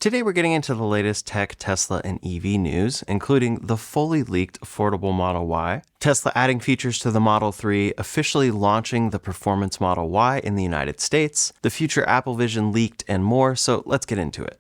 Today we're getting into the latest tech, Tesla, and EV news, including the fully leaked affordable Model Y, Tesla adding features to the Model 3, officially launching the performance Model Y in the United States, the future Apple Vision leaked, and more, so let's get into it.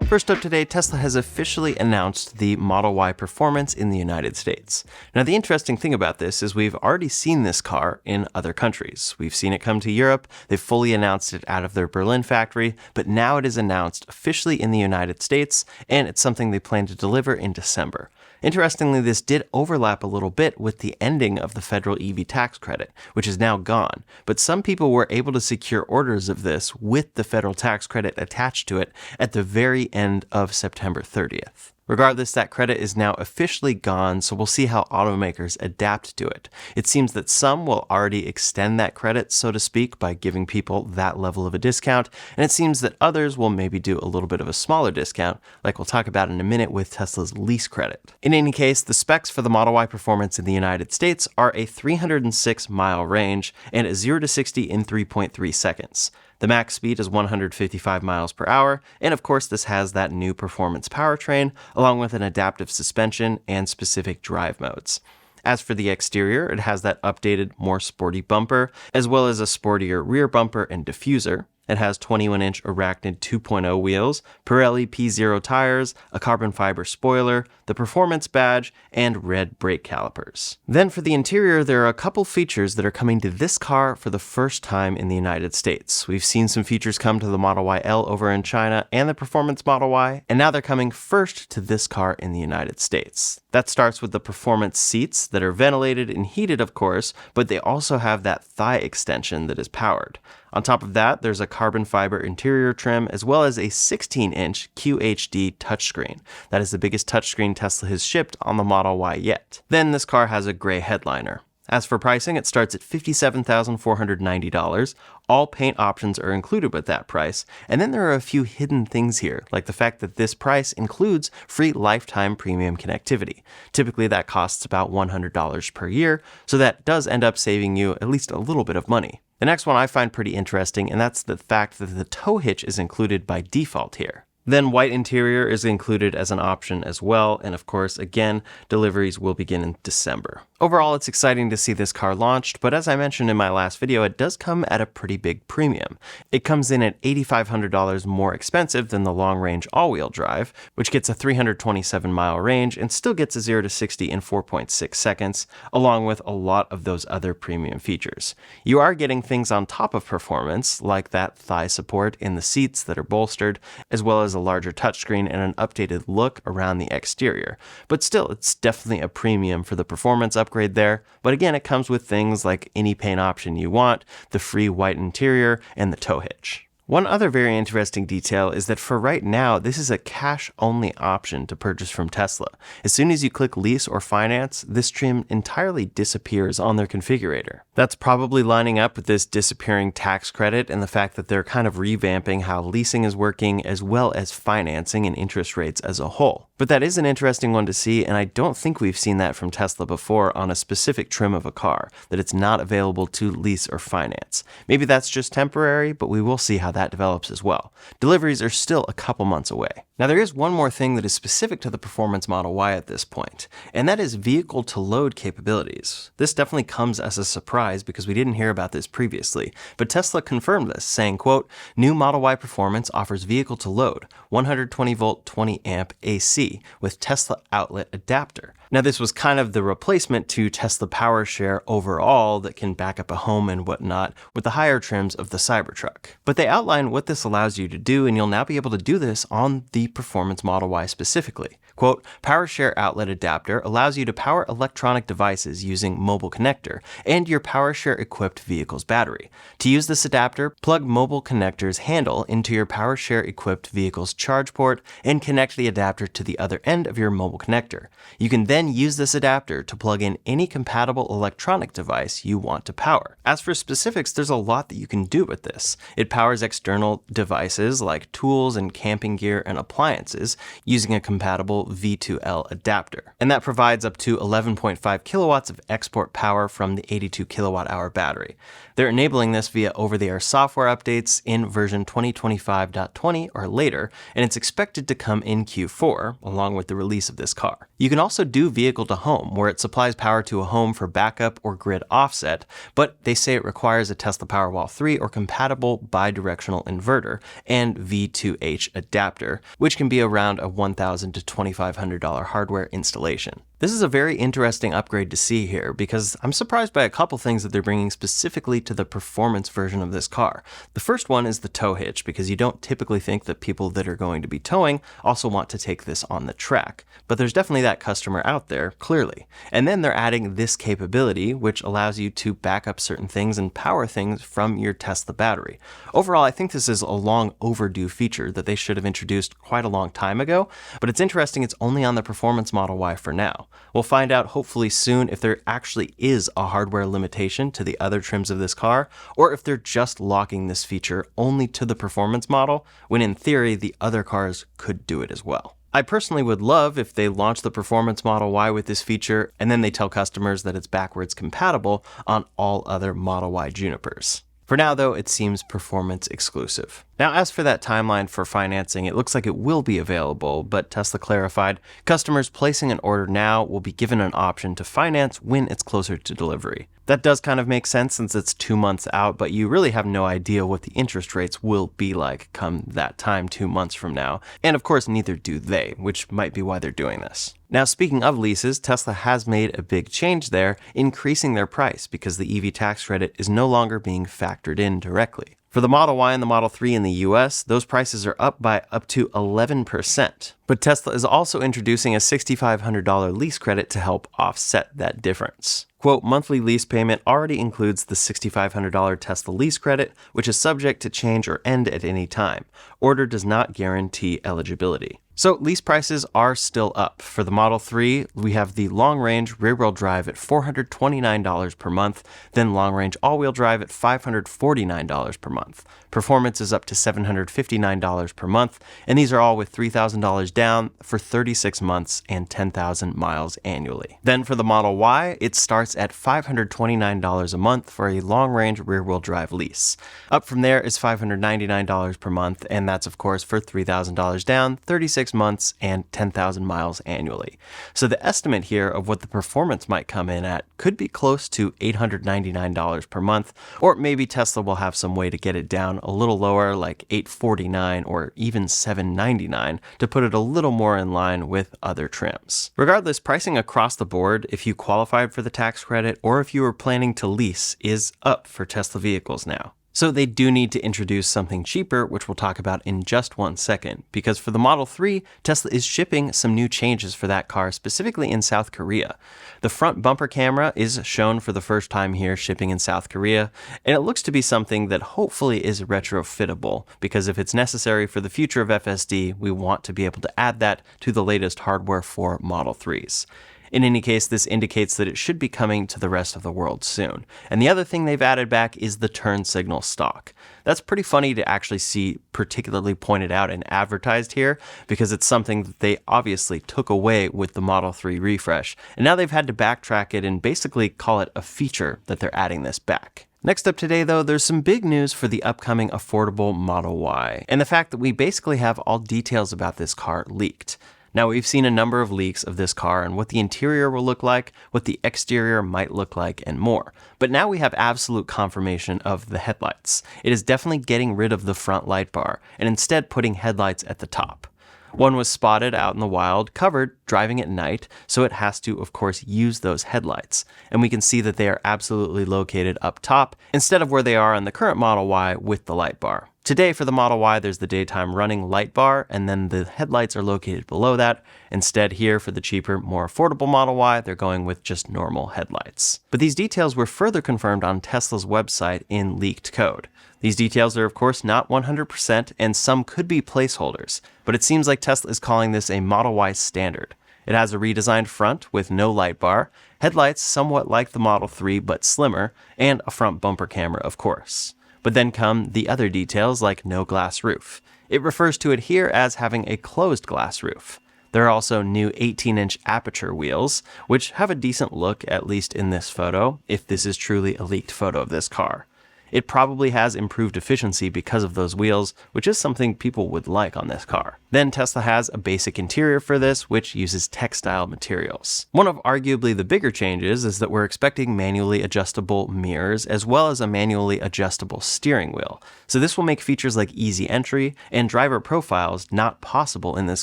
First up today, Tesla has officially announced the Model Y Performance in the United States. Now, the interesting thing about this is we've already seen this car in other countries. We've seen it come to Europe, they've fully announced it out of their Berlin factory, but now it is announced officially in the United States, and it's something they plan to deliver in December. Interestingly, this did overlap a little bit with the ending of the federal EV tax credit, which is now gone, but some people were able to secure orders of this with the federal tax credit attached to it at the very end of September 30th. Regardless, that credit is now officially gone, so we'll see how automakers adapt to it. It seems that some will already extend that credit, so to speak, by giving people that level of a discount, and it seems that others will maybe do a little bit of a smaller discount, like we'll talk about in a minute with Tesla's lease credit. In any case, the specs for the Model Y Performance in the United States are a 306-mile range and a 0 to 60 in 3.3 seconds. The max speed is 155 miles per hour, and of course this has that new performance powertrain, along with an adaptive suspension and specific drive modes. As for the exterior, it has that updated, more sporty bumper, as well as a sportier rear bumper and diffuser. It has 21-inch Arachnid 2.0 wheels, Pirelli P0 tires, a carbon fiber spoiler, the performance badge, and red brake calipers. Then for the interior, there are a couple features that are coming to this car for the first time in the United States. We've seen some features come to the Model Y L over in China and the performance Model Y, and now they're coming first to this car in the United States. That starts with the performance seats that are ventilated and heated, of course, but they also have that thigh extension that is powered. On top of that, there's a carbon fiber interior trim, as well as a 16-inch QHD touchscreen. That is the biggest touchscreen Tesla has shipped on the Model Y yet. Then this car has a gray headliner. As for pricing, it starts at $57,490. All paint options are included with that price, and then there are a few hidden things here, like the fact that this price includes free lifetime premium connectivity. Typically that costs about $100 per year, so that does end up saving you at least a little bit of money. The next one I find pretty interesting, and that's the fact that the tow hitch is included by default here. Then white interior is included as an option as well, and of course, again, deliveries will begin in December. Overall, it's exciting to see this car launched, but as I mentioned in my last video, it does come at a pretty big premium. It comes in at $8,500 more expensive than the long-range all-wheel drive, which gets a 327-mile range and still gets a 0 to 60 in 4.6 seconds, along with a lot of those other premium features. You are getting things on top of performance, like that thigh support in the seats that are bolstered, as well as a larger touchscreen and an updated look around the exterior. But still, it's definitely a premium for the performance upgrade there. But again, it comes with things like any paint option you want, the free white interior, and the tow hitch. One other very interesting detail is that for right now, this is a cash-only option to purchase from Tesla. As soon as you click lease or finance, this trim entirely disappears on their configurator. That's probably lining up with this disappearing tax credit and the fact that they're kind of revamping how leasing is working as well as financing and interest rates as a whole. But that is an interesting one to see, and I don't think we've seen that from Tesla before on a specific trim of a car, that it's not available to lease or finance. Maybe that's just temporary, but we will see how that develops as well. Deliveries are still a couple months away. Now, there is one more thing that is specific to the performance Model Y at this point, and that is vehicle-to-load capabilities. This definitely comes as a surprise because we didn't hear about this previously, but Tesla confirmed this, saying, quote, "New Model Y Performance offers vehicle-to-load, 120-volt, 20-amp AC with Tesla outlet adapter." Now, this was kind of the replacement to Tesla PowerShare overall that can back up a home and whatnot with the higher trims of the Cybertruck. But they outline what this allows you to do, and you'll now be able to do this on the Performance Model Y specifically. Quote, "PowerShare outlet adapter allows you to power electronic devices using mobile connector and your PowerShare equipped vehicle's battery. To use this adapter, plug mobile connector's handle into your PowerShare equipped vehicle's charge port and connect the adapter to the other end of your mobile connector. You can then use this adapter to plug in any compatible electronic device you want to power." As for specifics, there's a lot that you can do with this. It powers external devices like tools and camping gear and appliances using a compatible compatible V2L adapter, and that provides up to 11.5 kilowatts of export power from the 82 kilowatt hour battery. They're enabling this via over-the-air software updates in version 2025.20 or later, and it's expected to come in Q4, along with the release of this car. You can also do vehicle to home, where it supplies power to a home for backup or grid offset, but they say it requires a Tesla Powerwall 3 or compatible bidirectional inverter and V2H adapter, which can be around a $1,000 to $2,500 hardware installation. This is a very interesting upgrade to see here because I'm surprised by a couple things that they're bringing specifically to the performance version of this car. The first one is the tow hitch, because you don't typically think that people that are going to be towing also want to take this on the track. But there's definitely that customer out there, clearly. And then they're adding this capability, which allows you to back up certain things and power things from your Tesla battery. Overall, I think this is a long overdue feature that they should have introduced quite a long time ago, but it's interesting it's only on the Performance Model Y for now. We'll find out hopefully soon if there actually is a hardware limitation to the other trims of this car, or if they're just locking this feature only to the performance model, when in theory the other cars could do it as well. I personally would love if they launch the Performance Model Y with this feature, and then they tell customers that it's backwards compatible on all other Model Y Junipers. For now, though, it seems performance exclusive. Now, as for that timeline for financing, it looks like it will be available, but Tesla clarified customers placing an order now will be given an option to finance when it's closer to delivery. That does kind of make sense since it's 2 months out, but you really have no idea what the interest rates will be like come that time 2 months from now. And of course, neither do they, which might be why they're doing this. Now, speaking of leases, Tesla has made a big change there, increasing their price because the EV tax credit is no longer being factored in directly. For the Model Y and the Model 3 in the US, those prices are up by up to 11%. But Tesla is also introducing a $6,500 lease credit to help offset that difference. Quote, monthly lease payment already includes the $6,500 Tesla lease credit, which is subject to change or end at any time. Order does not guarantee eligibility. So lease prices are still up. For the Model 3, we have the long-range rear-wheel drive at $429 per month, then long-range all-wheel drive at $549 per month. Performance is up to $759 per month, and these are all with $3,000 down for 36 months and 10,000 miles annually. Then for the Model Y, it starts at $529 a month for a long-range rear-wheel drive lease. Up from there is $599 per month, and that's of course for $3,000 down, 36 months, and 10,000 miles annually. So the estimate here of what the performance might come in at could be close to $899 per month, or maybe Tesla will have some way to get it down a little lower, like $849 or even $799, to put it a little more in line with other trims. Regardless, pricing across the board, if you qualified for the tax credit or if you were planning to lease, is up for Tesla vehicles now. So they do need to introduce something cheaper, which we'll talk about in just 1 second, because for the Model 3, Tesla is shipping some new changes for that car, specifically in South Korea. The front bumper camera is shown for the first time here shipping in South Korea, and it looks to be something that hopefully is retrofittable, because if it's necessary for the future of FSD, we want to be able to add that to the latest hardware for Model 3s. In any case, this indicates that it should be coming to the rest of the world soon. And the other thing they've added back is the turn signal stalk. That's pretty funny to actually see particularly pointed out and advertised here, because it's something that they obviously took away with the Model 3 refresh, and now they've had to backtrack it and basically call it a feature that they're adding this back. Next up today, though, there's some big news for the upcoming affordable Model Y, and the fact that we basically have all details about this car leaked. Now, we've seen a number of leaks of this car and what the interior will look like, what the exterior might look like, and more. But now we have absolute confirmation of the headlights. It is definitely getting rid of the front light bar and instead putting headlights at the top. One was spotted out in the wild, covered, driving at night, so it has to, of course, use those headlights. And we can see that they are absolutely located up top, instead of where they are on the current Model Y with the light bar. Today for the Model Y, there's the daytime running light bar, and then the headlights are located below that. Instead here, for the cheaper, more affordable Model Y, they're going with just normal headlights. But these details were further confirmed on Tesla's website in leaked code. These details are of course not 100%, and some could be placeholders, but it seems like Tesla is calling this a Model Y standard. It has a redesigned front with no light bar, headlights somewhat like the Model 3 but slimmer, and a front bumper camera, of course. But then come the other details like no glass roof. It refers to it here as having a closed glass roof. There are also new 18-inch aperture wheels, which have a decent look, at least in this photo, if this is truly a leaked photo of this car. It probably has improved efficiency because of those wheels, which is something people would like on this car. Then Tesla has a basic interior for this, which uses textile materials. One of arguably the bigger changes is that we're expecting manually adjustable mirrors as well as a manually adjustable steering wheel. So this will make features like easy entry and driver profiles not possible in this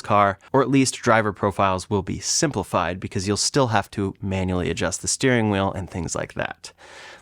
car, or at least driver profiles will be simplified because you'll still have to manually adjust the steering wheel and things like that.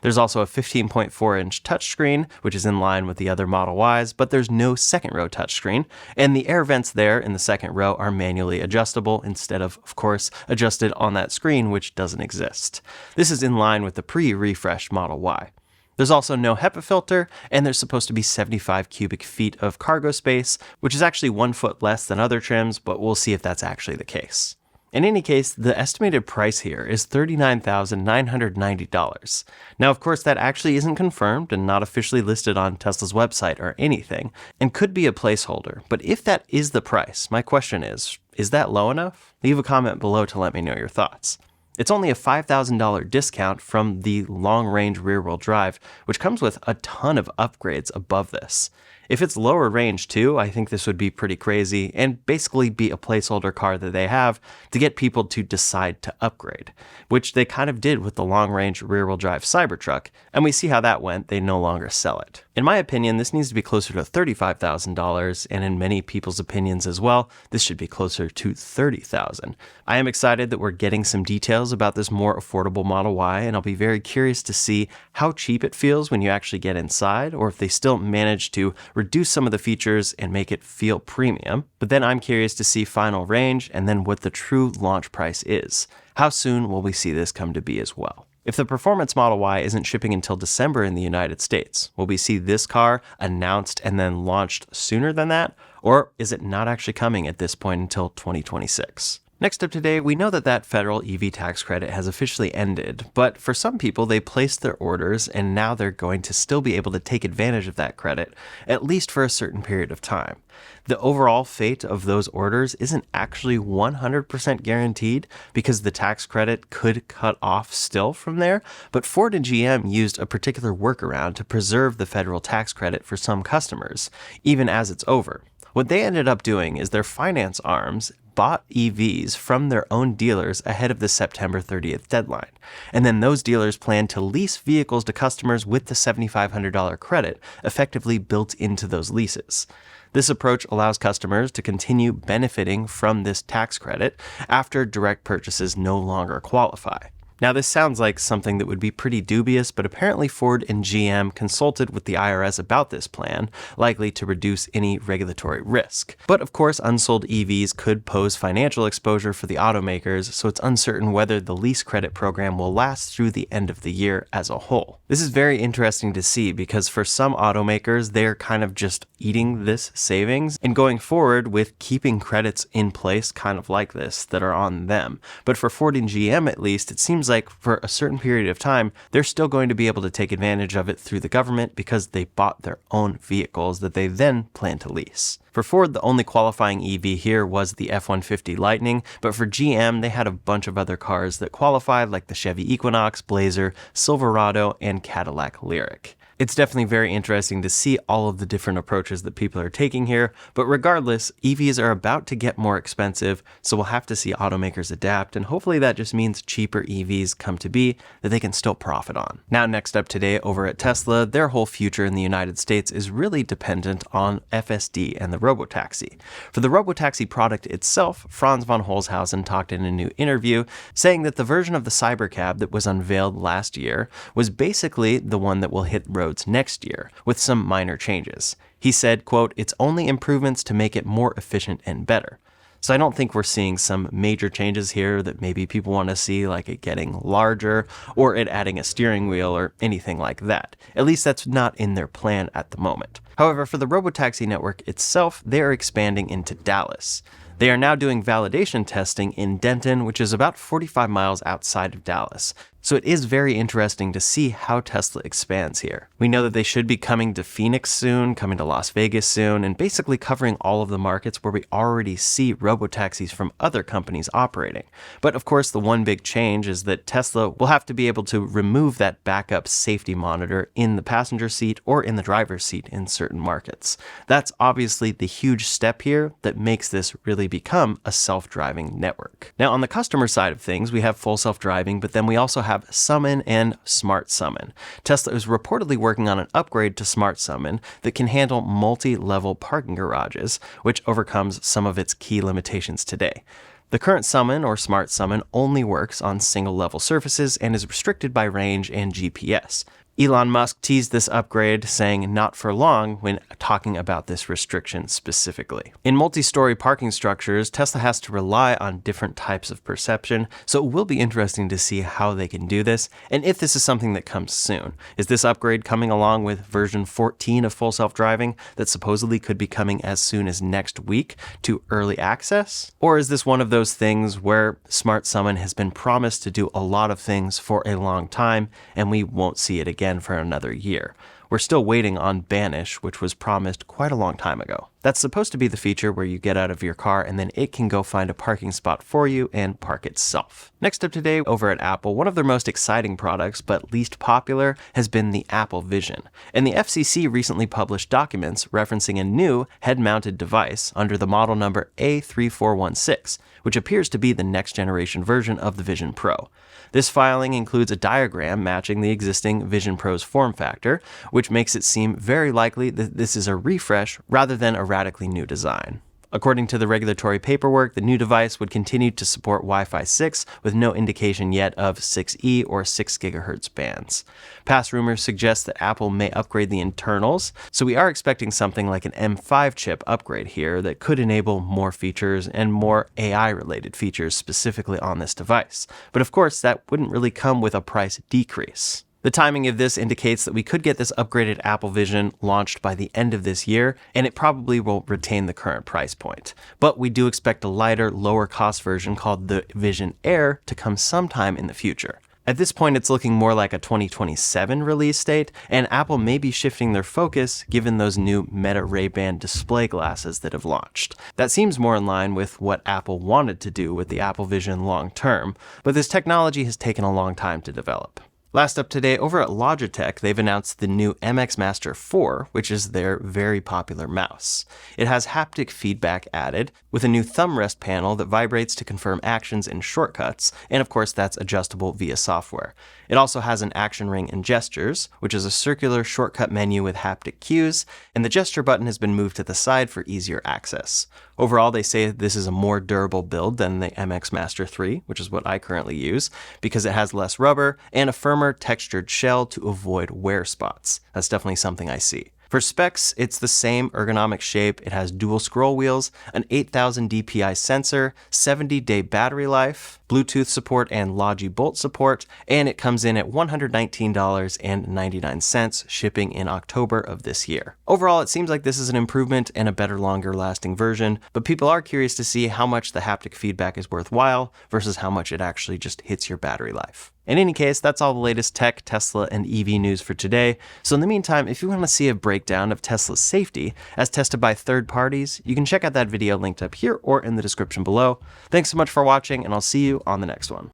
There's also a 15.4-inch touchscreen, which is in line with the other Model Ys, but there's no second row touchscreen, and the air vents there in the second row are manually adjustable instead of course, adjusted on that screen, which doesn't exist. This is in line with the pre-refreshed Model Y. There's also no HEPA filter, and there's supposed to be 75 cubic feet of cargo space, which is actually 1 foot less than other trims, but we'll see if that's actually the case. In any case, the estimated price here is $39,990. Now, of course, that actually isn't confirmed and not officially listed on Tesla's website or anything, and could be a placeholder. But if that is the price, my question is that low enough? Leave a comment below to let me know your thoughts. It's only a $5,000 discount from the long-range rear-wheel drive, which comes with a ton of upgrades above this. If it's lower range too, I think this would be pretty crazy and basically be a placeholder car that they have to get people to decide to upgrade, which they kind of did with the long-range rear-wheel drive Cybertruck, and we see how that went. They no longer sell it. In my opinion, this needs to be closer to $35,000, and in many people's opinions as well, this should be closer to $30,000. I am excited that we're getting some details about this more affordable Model Y, and I'll be very curious to see how cheap it feels when you actually get inside, or if they still manage to reduce some of the features and make it feel premium. But then I'm curious to see final range and then what the true launch price is. How soon will we see this come to be as well? If the performance Model Y isn't shipping until December in the United States, will we see this car announced and then launched sooner than that? Or is it not actually coming at this point until 2026? Next up today, we know that federal EV tax credit has officially ended, but for some people, they placed their orders and now they're going to still be able to take advantage of that credit, at least for a certain period of time. The overall fate of those orders isn't actually 100% guaranteed because the tax credit could cut off still from there, but Ford and GM used a particular workaround to preserve the federal tax credit for some customers, even as it's over. What they ended up doing is their finance arms bought EVs from their own dealers ahead of the September 30th deadline. And then those dealers planned to lease vehicles to customers with the $7,500 credit effectively built into those leases. This approach allows customers to continue benefiting from this tax credit after direct purchases no longer qualify. Now, this sounds like something that would be pretty dubious, but apparently Ford and GM consulted with the IRS about this plan, likely to reduce any regulatory risk. But of course, unsold EVs could pose financial exposure for the automakers, so it's uncertain whether the lease credit program will last through the end of the year as a whole. This is very interesting to see because for some automakers, they're kind of just eating this savings and going forward with keeping credits in place kind of like this that are on them. But for Ford and GM at least, it seems like for a certain period of time, they're still going to be able to take advantage of it through the government because they bought their own vehicles that they then plan to lease. For Ford, the only qualifying EV here was the F-150 Lightning, but for GM, they had a bunch of other cars that qualified like the Chevy Equinox, Blazer, Silverado, and Cadillac Lyriq. It's definitely very interesting to see all of the different approaches that people are taking here, but regardless, EVs are about to get more expensive, so we'll have to see automakers adapt, and hopefully that just means cheaper EVs come to be that they can still profit on. Now, next up today over at Tesla, their whole future in the United States is really dependent on FSD and the Robotaxi. For the Robotaxi product itself, Franz von Holzhausen talked in a new interview saying that the version of the Cybercab that was unveiled last year was basically the one that will hit roads next year, with some minor changes. He said, quote, "It's only improvements to make it more efficient and better." So I don't think we're seeing some major changes here that maybe people want to see, like it getting larger or it adding a steering wheel or anything like that. At least that's not in their plan at the moment. However, for the Robotaxi network itself, they are expanding into Dallas. They are now doing validation testing in Denton, which is about 45 miles outside of Dallas. So it is very interesting to see how Tesla expands here. We know that they should be coming to Phoenix soon, coming to Las Vegas soon, and basically covering all of the markets where we already see robotaxis from other companies operating. But of course, the one big change is that Tesla will have to be able to remove that backup safety monitor in the passenger seat or in the driver's seat in certain markets. That's obviously the huge step here that makes this really become a self-driving network. Now, on the customer side of things, we have full self-driving, but then we also have Summon and Smart Summon. Tesla is reportedly working on an upgrade to Smart Summon that can handle multi-level parking garages, which overcomes some of its key limitations today. The current Summon or Smart Summon only works on single-level surfaces and is restricted by range and GPS. Elon Musk teased this upgrade, saying not for long when talking about this restriction specifically. In multi-story parking structures, Tesla has to rely on different types of perception, so it will be interesting to see how they can do this, and if this is something that comes soon. Is this upgrade coming along with version 14 of full self-driving that supposedly could be coming as soon as next week to early access? Or is this one of those things where Smart Summon has been promised to do a lot of things for a long time, and we won't see it again for another year? We're still waiting on Banish, which was promised quite a long time ago. That's supposed to be the feature where you get out of your car and then it can go find a parking spot for you and park itself. Next up today, over at Apple, one of their most exciting products, but least popular, has been the Apple Vision. And the FCC recently published documents referencing a new head-mounted device under the model number A3416, which appears to be the next generation version of the Vision Pro. This filing includes a diagram matching the existing Vision Pro's form factor, which makes it seem very likely that this is a refresh rather than a radically new design. According to the regulatory paperwork, the new device would continue to support Wi-Fi 6 with no indication yet of 6E or 6 GHz bands. Past rumors suggest that Apple may upgrade the internals, so we are expecting something like an M5 chip upgrade here that could enable more features and more AI-related features specifically on this device. But of course, that wouldn't really come with a price decrease. The timing of this indicates that we could get this upgraded Apple Vision launched by the end of this year, and it probably will retain the current price point. But we do expect a lighter, lower-cost version called the Vision Air to come sometime in the future. At this point, it's looking more like a 2027 release date, and Apple may be shifting their focus given those new Meta Ray-Ban display glasses that have launched. That seems more in line with what Apple wanted to do with the Apple Vision long term, but this technology has taken a long time to develop. Last up today, over at Logitech, they've announced the new MX Master 4, which is their very popular mouse. It has haptic feedback added, with a new thumb rest panel that vibrates to confirm actions and shortcuts, and of course that's adjustable via software. It also has an action ring and gestures, which is a circular shortcut menu with haptic cues, and the gesture button has been moved to the side for easier access. Overall, they say this is a more durable build than the MX Master 3, which is what I currently use, because it has less rubber and a firmer textured shell to avoid wear spots. That's definitely something I see. For specs, it's the same ergonomic shape. It has dual scroll wheels, an 8000 DPI sensor, 70-day battery life, Bluetooth support and Logi Bolt support, and it comes in at $119.99, shipping in October of this year. Overall, it seems like this is an improvement and a better, longer-lasting version, but people are curious to see how much the haptic feedback is worthwhile versus how much it actually just hits your battery life. In any case, that's all the latest tech, Tesla, and EV news for today. So in the meantime, if you want to see a breakdown of Tesla's safety as tested by third parties, you can check out that video linked up here or in the description below. Thanks so much for watching, and I'll see you on the next one.